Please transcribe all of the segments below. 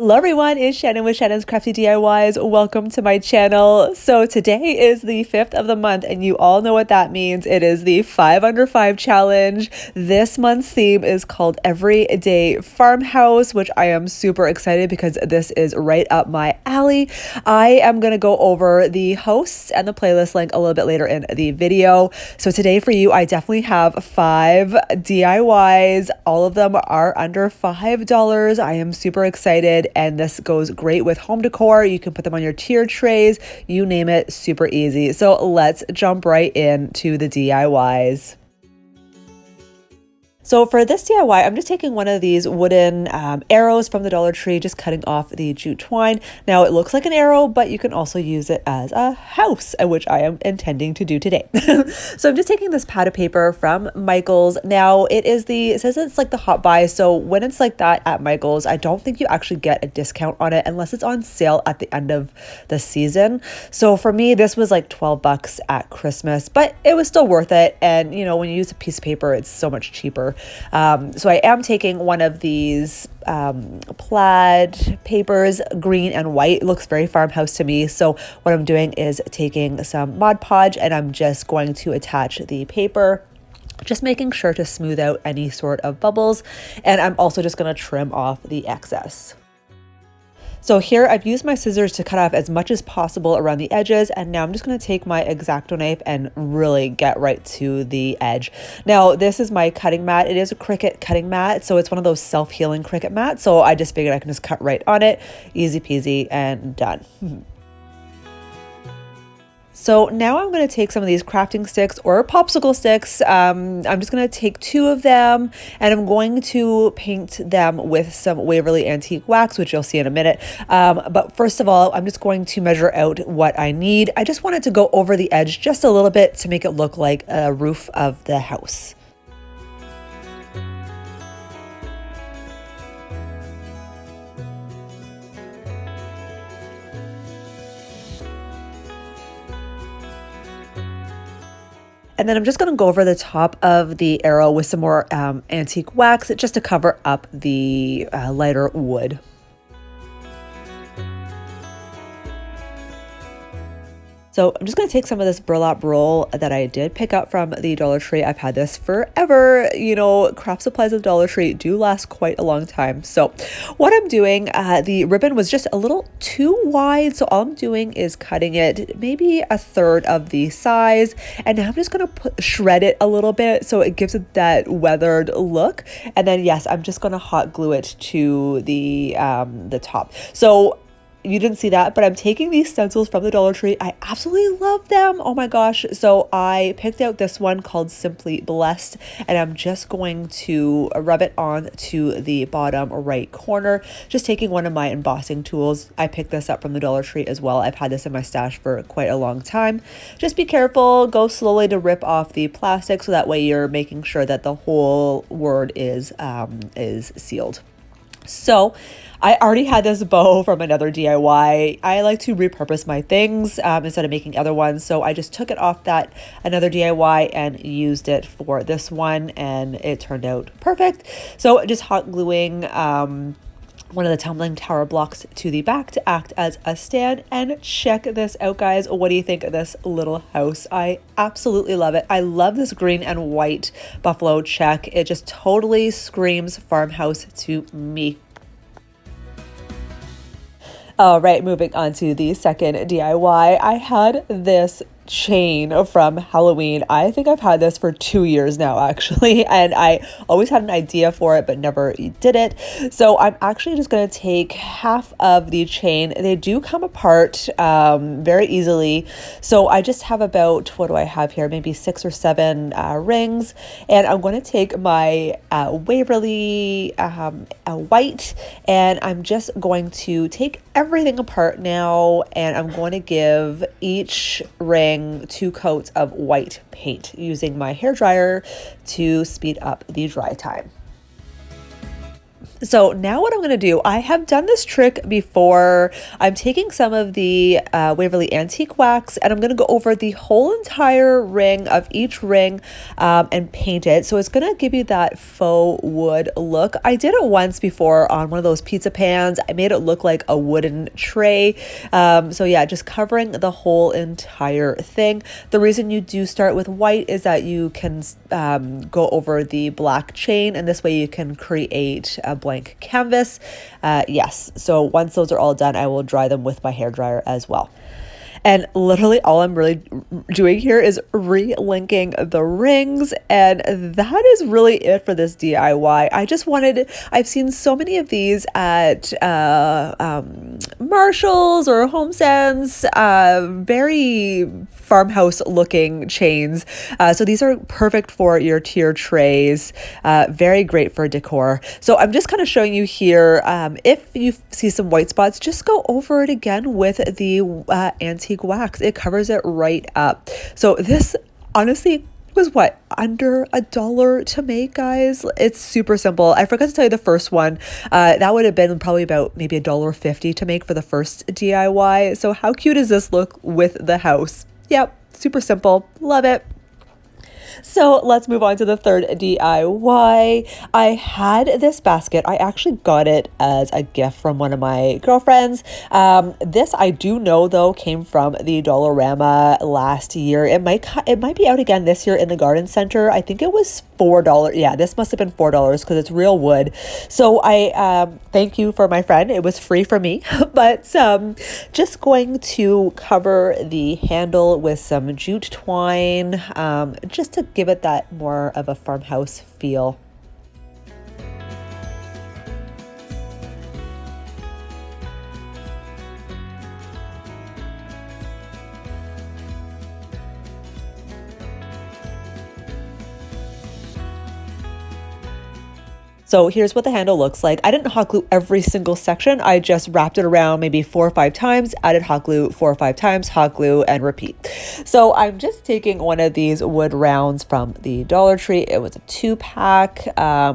Hello everyone, it's Shannon with Shannon's Crafty DIYs. Welcome to my channel. So today is the 5th of the month and you all know what that means. It is the 5 under 5 challenge. This month's theme is called Everyday Farmhouse, which I am super excited because this is right up my alley. I am going to go over the hosts and the playlist link a little bit later in the video. So today for you, I definitely have 5 DIYs. All of them are under $5. I am super excited. And this goes great with home decor. You can put them on your tier trays, you name it, super easy. So let's jump right into the DIYs. So for this DIY, I'm just taking one of these wooden arrows from the Dollar Tree, just cutting off the jute twine. Now it looks like an arrow, but you can also use it as a house, which I am intending to do today. So I'm just taking this pad of paper from Michael's. Now it says it's like the hot buy. So when it's like that at Michael's, I don't think you actually get a discount on it unless it's on sale at the end of the season. So for me, this was like 12 bucks at Christmas, but it was still worth it. And you know, when you use a piece of paper, it's so much cheaper. So I am taking one of these plaid papers, green and white. It looks very farmhouse to me. So what I'm doing is taking some Mod Podge and I'm just going to attach the paper, just making sure to smooth out any sort of bubbles. And I'm also just going to trim off the excess. So here I've used my scissors to cut off as much as possible around the edges, and now I'm just going to take my X-Acto knife and really get right to the edge. Now this is my cutting mat. It is a Cricut cutting mat, so it's one of those self-healing Cricut mats, so I just figured I can just cut right on it, easy peasy and done. So now I'm going to take some of these crafting sticks or popsicle sticks. I'm just going to take 2 of them and I'm going to paint them with some Waverly Antique Wax, which you'll see in a minute. But first of all, I'm just going to measure out what I need. I just wanted to go over the edge just a little bit to make it look like a roof of the house. And then I'm just going to go over the top of the arrow with some more antique wax just to cover up the lighter wood. So I'm just going to take some of this burlap roll that I did pick up from the Dollar Tree. I've had this forever. You know, craft supplies at the Dollar Tree do last quite a long time. So what I'm doing, the ribbon was just a little too wide. So all I'm doing is cutting it maybe 1/3 of the size. And now I'm just going to shred it a little bit so it gives it that weathered look. And then, yes, I'm just going to hot glue it to the top. So you didn't see that, but I'm taking these stencils from the Dollar Tree. I absolutely love them. Oh my gosh. So I picked out this one called Simply Blessed, and I'm just going to rub it on to the bottom right corner. Just taking one of my embossing tools. I picked this up from the Dollar Tree as well. I've had this in my stash for quite a long time. Just be careful. Go slowly to rip off the plastic so that way you're making sure that the whole word is sealed. So I already had this bow from another DIY. I like to repurpose my things instead of making other ones. So I just took it off that another DIY and used it for this one and it turned out perfect. So just hot gluing one of the tumbling tower blocks to the back to act as a stand. And check this out, guys. What do you think of this little house? I absolutely love it. I love this green and white buffalo check. It just totally screams farmhouse to me. All right, moving on to the second DIY. I had this chain from Halloween. I think I've had this for 2 years now, actually, and I always had an idea for it but never did it. So I'm actually just going to take half of the chain. They do come apart very easily. So I just have about, what do I have here? Maybe 6 or 7 rings, and I'm going to take my Waverly white, and I'm just going to take everything apart now, and I'm going to give each ring 2 coats of white paint using my hairdryer to speed up the dry time. So now what I'm going to do, I have done this trick before. I'm taking some of the Waverly Antique Wax and I'm going to go over the whole entire ring of each ring and paint it. So it's going to give you that faux wood look. I did it once before on one of those pizza pans. I made it look like a wooden tray. So yeah, just covering the whole entire thing. The reason you do start with white is that you can go over the black chain, and this way you can create a blank canvas. Yes, so once those are all done, I will dry them with my hairdryer as well. And literally all I'm really doing here is relinking the rings. And that is really it for this DIY. I've seen so many of these at Marshalls or HomeSense, very farmhouse looking chains. So these are perfect for your tier trays, very great for decor. So I'm just kind of showing you here, if you see some white spots, just go over it again with the antique wax. It covers it right up. So this honestly was what, under $1 to make, guys. It's super simple. I forgot to tell you the first one. That would have been probably about maybe $1.50 to make for the first DIY. So how cute does this look with the house? Yep, super simple. Love it. So let's move on to the third DIY. I had this basket. I actually got it as a gift from one of my girlfriends. This I do know though came from the Dollarama last year. It might be out again this year in the garden center. I think it was $4. Yeah, this must have been $4 because it's real wood. So I thank you for my friend. It was free for me, but just going to cover the handle with some jute twine, just to give it that more of a farmhouse feel. So here's what the handle looks like. I didn't hot glue every single section. I just wrapped it around maybe 4 or 5 times, added hot glue 4 or 5 times, hot glue, and repeat. So I'm just taking one of these wood rounds from the Dollar Tree. It was a 2-pack,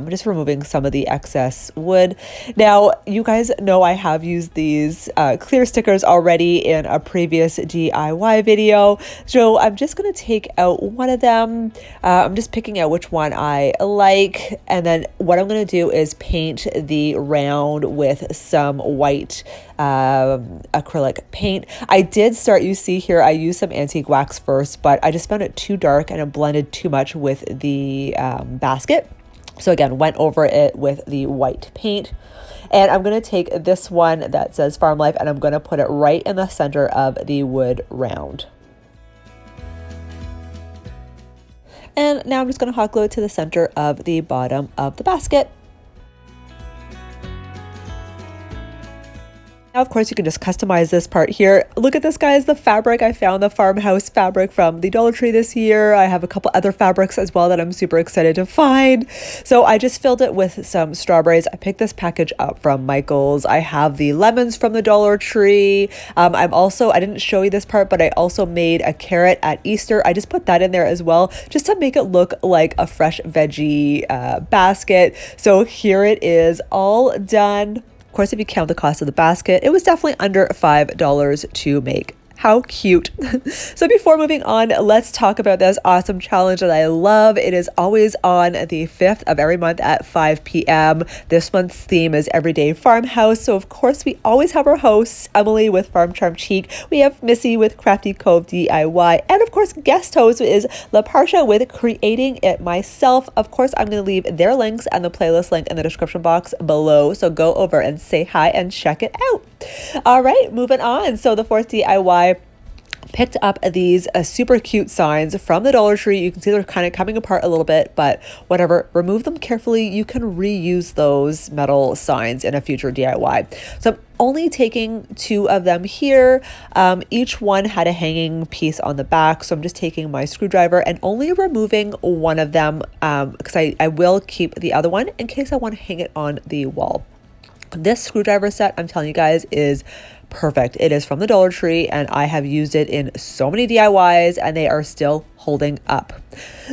just removing some of the excess wood. Now, you guys know I have used these clear stickers already in a previous DIY video. So I'm just gonna take out one of them. I'm just picking out which one I like. And then what I'm gonna do is paint the round with some white acrylic paint. I did start, you see here, I used some antique wax first, but I just found it too dark and it blended too much with the basket. So again, went over it with the white paint. And I'm going to take this one that says Farm Life and I'm going to put it right in the center of the wood round. And now I'm just going to hot glue it to the center of the bottom of the basket. Now, of course, you can just customize this part here. Look at this, guys, the fabric. I found the farmhouse fabric from the Dollar Tree this year. I have a couple other fabrics as well that I'm super excited to find. So I just filled it with some strawberries. I picked this package up from Michael's. I have the lemons from the Dollar Tree. I didn't show you this part, but I also made a carrot at Easter. I just put that in there as well, just to make it look like a fresh veggie basket. So here it is, all done. Of course, if you count the cost of the basket, it was definitely under $5 to make. How cute. So before moving on, let's talk about this awesome challenge that I love. It is always on the 5th of every month at 5 p.m. This month's theme is Everyday Farmhouse. So of course, we always have our hosts, Emily with Farm Charm Chic. We have Missy with Crafty Cove DIY. And of course, guest host is La Parsha with Creating It Myself. Of course, I'm going to leave their links and the playlist link in the description box below. So go over and say hi and check it out. All right, moving on. So the fourth DIY, picked up these super cute signs from the Dollar Tree. You can see they're kind of coming apart a little bit, but whatever, remove them carefully. You can reuse those metal signs in a future DIY. So I'm only taking 2 of them here. Each one had a hanging piece on the back. So I'm just taking my screwdriver and only removing one of them because I will keep the other one in case I want to hang it on the wall. This screwdriver set, I'm telling you guys, is perfect. It is from the Dollar Tree, and I have used it in so many DIYs, and they are still holding up.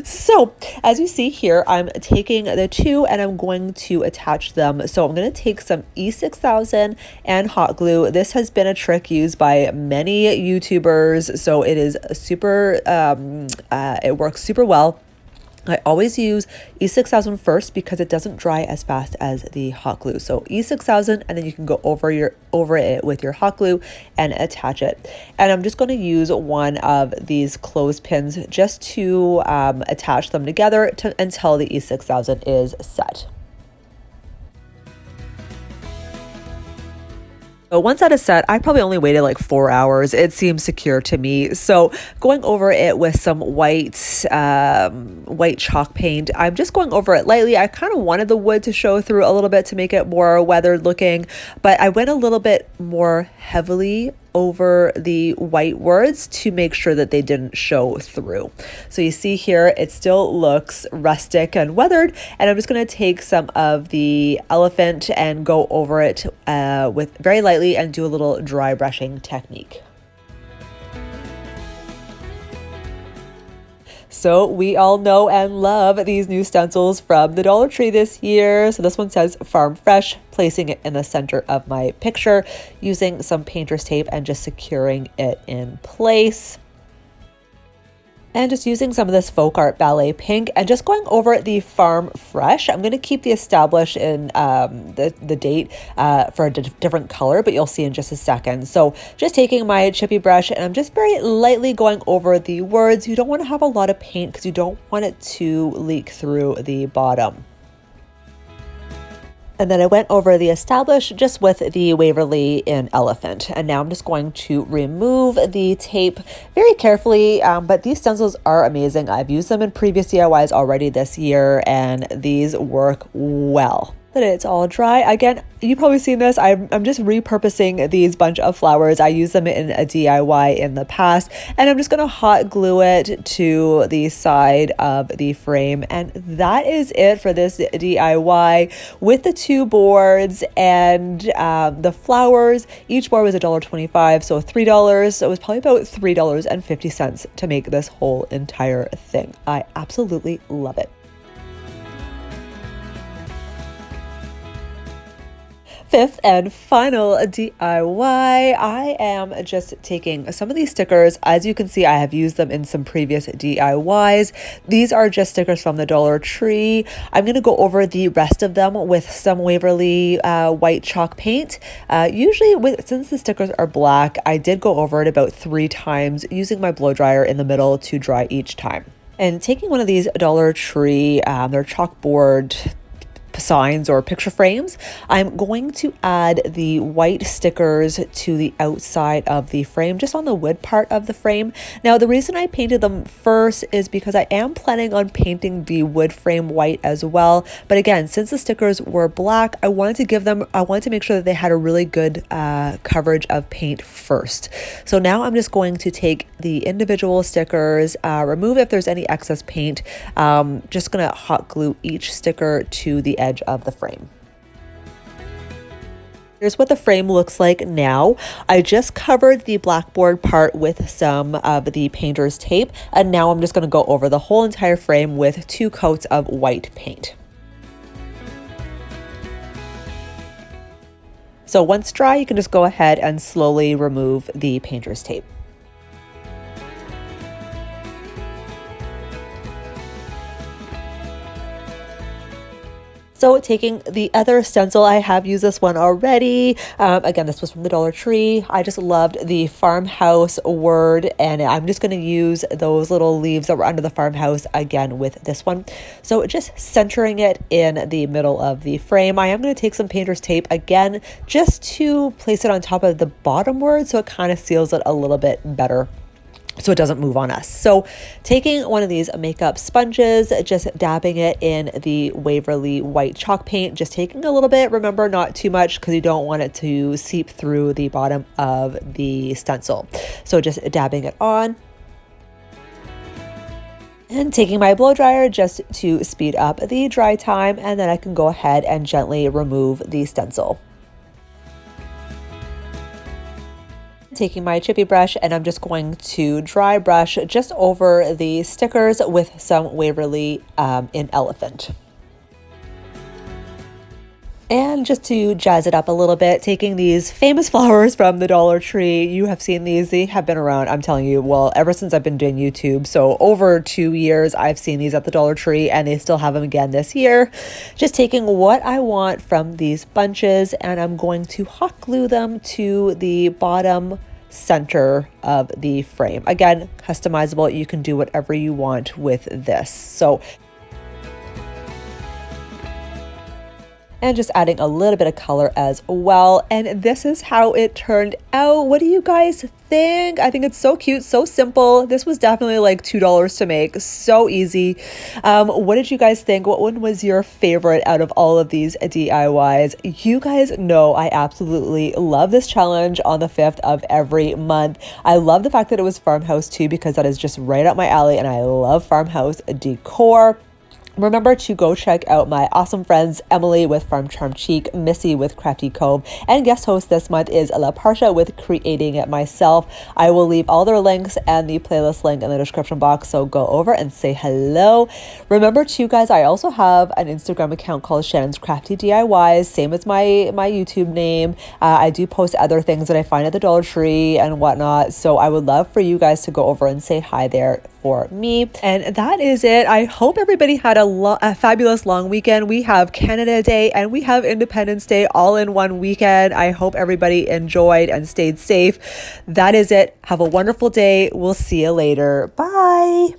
So as you see here, I'm taking the two and I'm going to attach them. So I'm going to take some E6000 and hot glue. This has been a trick used by many YouTubers, so it is super, it works super well. I always use E6000 first because it doesn't dry as fast as the hot glue. So E6000, and then you can go over it with your hot glue and attach it. And I'm just going to use one of these clothespins just to attach them together until the E6000 is set. But once that is set, I probably only waited like 4 hours. It seems secure to me. So going over it with some white chalk paint, I'm just going over it lightly. I kind of wanted the wood to show through a little bit to make it more weathered looking, but I went a little bit more heavily over the white words to make sure that they didn't show through. So you see here, it still looks rustic and weathered, and I'm just going to take some of the elephant and go over it with very lightly and do a little dry brushing technique. So we all know and love these new stencils from the Dollar Tree this year. So this one says Farm Fresh, placing it in the center of my picture using some painter's tape and just securing it in place. And just using some of this folk art ballet pink and just going over the Farm Fresh. I'm going to keep the established in the date for a different color, but you'll see in just a second. So just taking my chippy brush and I'm just very lightly going over the words. You don't want to have a lot of paint because you don't want it to leak through the bottom. And then I went over the established just with the Waverly in elephant. And now I'm just going to remove the tape very carefully. But these stencils are amazing. I've used them in previous DIYs already this year, and these work well. But it's all dry. Again, you've probably seen this. I'm just repurposing these bunch of flowers. I used them in a DIY in the past, and I'm just going to hot glue it to the side of the frame. And that is it for this DIY with the two boards and the flowers. Each board was $1.25, so $3. So it was probably about $3.50 to make this whole entire thing. I absolutely love it. Fifth and final DIY, I am just taking some of these stickers. As you can see, I have used them in some previous DIYs. These are just stickers from the Dollar Tree. I'm going to go over the rest of them with some Waverly white chalk paint. Usually, since the stickers are black, I did go over it about 3 times using my blow dryer in the middle to dry each time. And taking one of these Dollar Tree, their chalkboard signs or picture frames, I'm going to add the white stickers to the outside of the frame, just on the wood part of the frame. Now, the reason I painted them first is because I am planning on painting the wood frame white as well. But again, since the stickers were black, I wanted to make sure that they had a really good coverage of paint first. So now I'm just going to take the individual stickers, remove if there's any excess paint. Just gonna hot glue each sticker to the edge of the frame. Here's what the frame looks like now. I just covered the blackboard part with some of the painter's tape, and now I'm just going to go over the whole entire frame with 2 coats of white paint. So once dry, you can just go ahead and slowly remove the painter's tape. So taking the other stencil, I have used this one already. Again, this was from the Dollar Tree. I just loved the farmhouse word, and I'm just going to use those little leaves that were under the farmhouse again with this one. So just centering it in the middle of the frame. I am going to take some painter's tape again, just to place it on top of the bottom word so it kind of seals it a little bit better, so it doesn't move on us. So taking one of these makeup sponges, just dabbing it in the Waverly white chalk paint, just taking a little bit, remember not too much because you don't want it to seep through the bottom of the stencil. So just dabbing it on. And taking my blow dryer just to speed up the dry time, and then I can go ahead and gently remove the stencil. Taking my chippy brush, and I'm just going to dry brush just over the stickers with some Waverly in Elephant. And just to jazz it up a little bit, taking these famous flowers from the Dollar Tree. You have seen these. They have been around, I'm telling you, well, ever since I've been doing YouTube. So over 2 years, I've seen these at the Dollar Tree, and they still have them again this year. Just taking what I want from these bunches, and I'm going to hot glue them to the bottom center of the frame. Again, customizable. You can do whatever you want with this. So and just adding a little bit of color as well. And this is how it turned out. What do you guys think? I think it's so cute, so simple. This was definitely like $2 to make. So easy. What did you guys think? What one was your favorite out of all of these DIYs? You guys know I absolutely love this challenge on the 5th of every month. I love the fact that it was farmhouse too, because that is just right up my alley, and I love farmhouse decor. Remember to go check out my awesome friends, Emily with Farm Charm Chic, Missy with Crafty Cove, and guest host this month is La Parsha with Creating It Myself. I will leave all their links and the playlist link in the description box, so go over and say hello. Remember too, guys, I also have an Instagram account called Shannon's Crafty DIYs, same as my YouTube name. I do post other things that I find at the Dollar Tree and whatnot, so I would love for you guys to go over and say hi there for me. And that is it. I hope everybody had a fabulous long weekend. We have Canada Day and we have Independence Day all in one weekend. I hope everybody enjoyed and stayed safe. That is it. Have a wonderful day. We'll see you later. Bye.